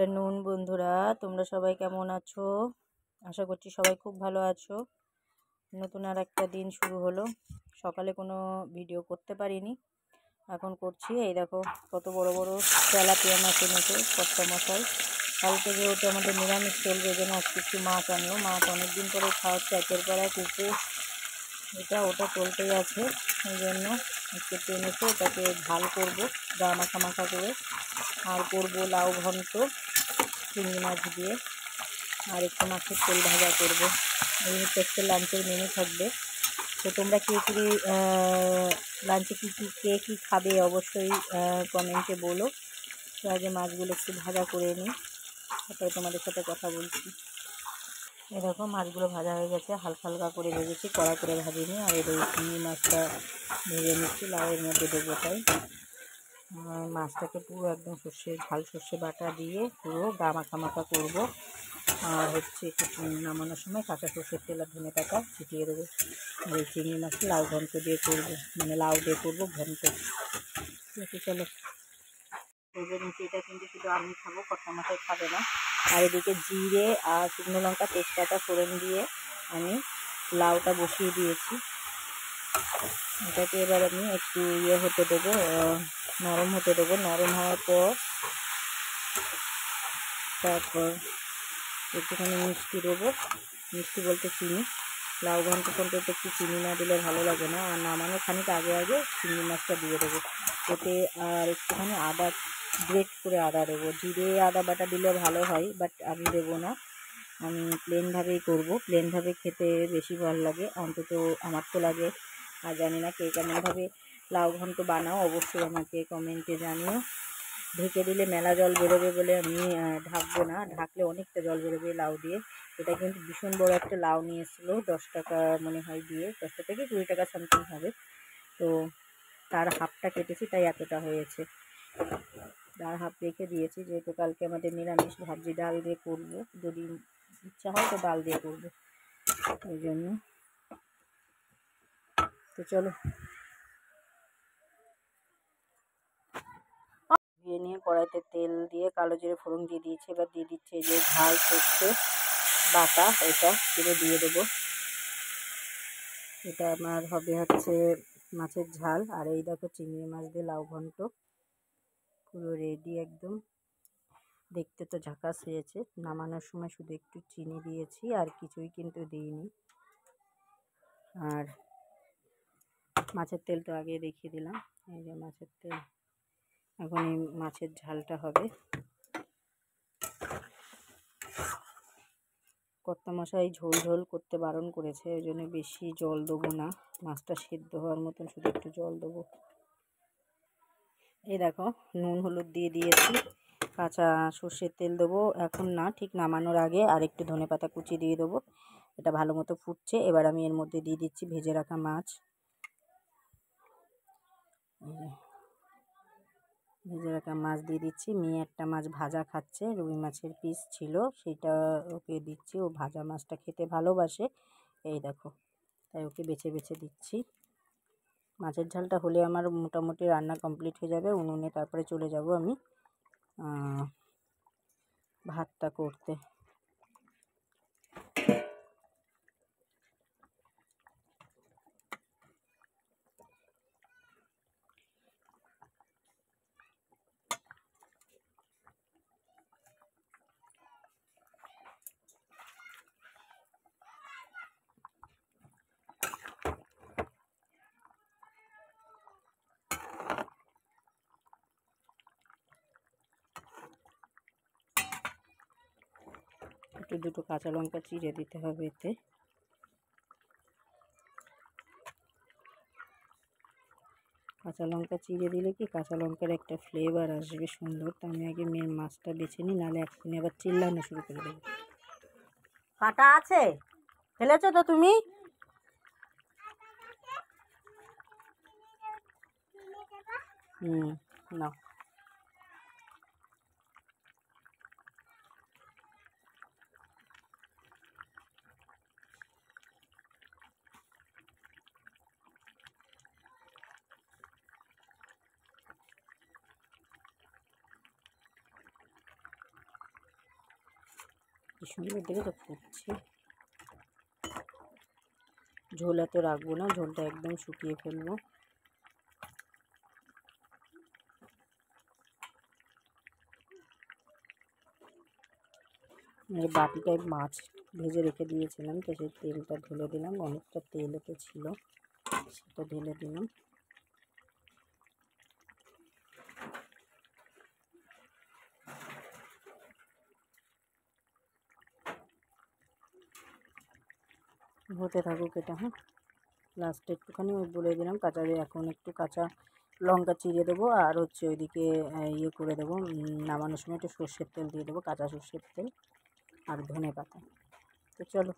Afternoon বন্ধুরা, তোমরা সবাই কেমন আছো? আশা করছি সবাই খুব ভালো আছো। নতুন আর একটা দিন শুরু হলো। সকালে কোনো ভিডিও করতে পারিনি, এখন করছি। এই দেখো কত বড় বড় তেলাপিয়া মাছ এনেছে কর্তা মশাই। কালকে যেহেতু আমাদের নিরামিষ চলবে, এই জন্য আজকে একটু মাছ আনলো। মাছ অনেকদিন পরে খাওয়াচ্ছে, একের পর এক এটা ওটা চলতেই আছে। এই জন্য একটু এনেছে, এটাকে ঝাল করবো গা মাখা মাখা করে, আর করবো লাউ ঘন্ট চিংড়ি মাছ দিয়ে, আর একটু মাছের তেল ভাজা করবো। এই হচ্ছে একটা লাঞ্চের মেনু থাকবে। তো তোমরা কে কী লাঞ্চে কে কী খাবে অবশ্যই কমেন্টে বলো। তো আগে মাছগুলো একটু ভাজা করে নিই, তারপরে তোমাদের সাথে কথা বলছি। এরকম মাছগুলো ভাজা হয়ে গেছে, হালকা হালকা করে ভেজেছি, কড়া করে ভাজিনি। আর এই চিংড়ি মাছটা ভেজে নিচ্ছি, লাউয়ের মধ্যে দেবো তাই। মাছটাকে পুরো একদম ঝাল সর্ষে বাটা দিয়ে পুরো গা মাখা মাখা করবো। আর হচ্ছে একটু নামানোর সময় কাঁচা সর্ষের তেল আর ধনে পাতা ছিটিয়ে দেবো। আর এই চিংড়ি মাছটা লাউ ঘন্ট দিয়ে করবো, মানে লাউ দিয়ে করবো ঘন্ট। ঠিক আছে, চলো ভেজে নিচ্ছি। এটা কিন্তু শুধু আমি খাবো, কর্তা মশাই খাবে না। আর এদিকে জিরে আর শুকনো লঙ্কা তেজপাতা ফোড়ন দিয়ে আমি লাউটা বসিয়ে দিয়েছি। এটাকে এবার আমি একটু হতে দেবো, নরম হতে দেবো। নরম হওয়ার পর তারপর একটুখানি মিষ্টি দেবো, মিষ্টি বলতে চিনি। লাউ ঘন্ট করতে একটু চিনি না দিলে ভালো লাগে না। আর নামানোর খানিক আগে আগে চিংড়ি মাছটা দিয়ে দেবো এতে। আর একটুখানি আদা গ্রেট করে আদা দেবো। জিরে আদা বাটা দিলে ভালো হয়, বাট আমি দেবো না, আমি প্লেনভাবেই করবো। প্লেনভাবে খেতে বেশি ভালো লাগে, অন্তত আমার তো লাগে। আর জানি না কে কেমনভাবে লাউ ঘন্ট বানাও, অবশ্যই আমাকে কমেন্টে জানিও। ঢেকে দিলে মেলা জল বেরোবে বলে আমি ঢাকবো না, ঢাকলে অনেকটা জল বেরোবে লাউ দিয়ে। এটা কিন্তু ভীষণ বড় একটা লাউ নিয়ে এসেছিলো, 10 টাকা মনে হয় দিয়ে, 10 টাকা থেকে 20 টাকা সামথিং হবে। তো তার হাফটা কেটেছি, তাই এতটা হয়েছে। তার হাফ রেখে দিয়েছি, যেহেতু কালকে আমাদের নিরামিষ, ভাবছি ডাল দিয়ে করবো, যদি ইচ্ছা হয় তো ডাল দিয়ে করবো, ওই জন্য। তো চলো দিয়ে নিয়ে কড়াইতে তেল দিয়ে কালো জিরে ফোড়ন দিয়ে দিয়েছি। এবার দিয়ে দিচ্ছি এই যে ঝাল সর্ষে বাটা, এটা পুরো দিয়ে দেবো। এটা আমার হবে হচ্ছে মাছের ঝাল। আর এই দেখো চিংড়ি মাছ দিয়ে লাউ ঘন্ট পুরো রেডি একদম। দেখতে তো ঝাকাস হয়েছে। নামানোর সময় শুধু একটু চিনি দিয়েছি, আর কিছুই কিন্তু দিইনি। আর মাছের তেল তো আগে দেখিয়ে দিলাম, এই যে মাছের তেল। এখন এই মাছের ঝালটা হবে। কর্তামশাই ঝোল ঝোল করতে বারণ করেছে, ওই জন্য বেশি জল দেবো না, মাছটা সেদ্ধ হওয়ার মতন শুধু একটু জল দেবো। এই দেখো নুন হলুদ দিয়ে দিয়েছি, কাঁচা সর্ষের তেল দেবো এখন না, ঠিক নামানোর আগে। আর একটু ধনেপাতা কুচি দিয়ে দেবো। এটা ভালো মতো ফুটছে। এবার আমি এর মধ্যে দিয়ে দিচ্ছি ভেজে রাখা মাছ। ভেজে রাখা মাছ দিয়ে দিচ্ছি। মেয়ে একটা মাছ ভাজা খাচ্ছে, রুই মাছের পিস ছিল, সেটা ওকে দিচ্ছি। ও ভাজা মাছটা খেতে ভালোবাসে, এই দেখো, তাই ওকে বেছে বেছে দিচ্ছি। মাছের ঝালটা হলে আমার মোটামুটি রান্না কমপ্লিট হয়ে যাবে। উনুনে তারপরে চলে যাব আমি ভাতটা করতে। একটু দুটো কাঁচা লঙ্কা চিড়ে দিতে হবে এতে। কাঁচা লঙ্কা চিড়ে দিলে কি কাঁচা লঙ্কার একটা ফ্লেভার আসবে সুন্দর। তো আমি আগে মেন মাছটা বেছে নিই, নাহলে এক্ষুনি আবার চিল্লানো শুরু করে দেবো। কাঁটা আছে, ফেলেছো তো তুমি? নাও। কি সুন্দর দেখে তো ফুটছে। ঝোল এত রাখবো না, ঝোলটা একদম শুকিয়ে ফেলবো। বাটিটায় মাছ ভেজে রেখে দিয়েছিলাম, তো সেই তেলটা ঢেলে দিলাম। অনেকটা তেল এতে ছিল, সেটা ঢেলে দিলাম। হতে থাকুক এটা। হ্যাঁ, লাস্টে একটুখানি ওই বলে দিলাম কাঁচা, এখন একটু কাঁচা লঙ্কা চিড়ে দেবো, আর হচ্ছে ওইদিকে ইয়ে করে দেবো, নামানোর সময় একটু সর্ষের তেল দিয়ে দেবো, কাঁচা সর্ষের তেল আর ধনে পাতা। তো চলো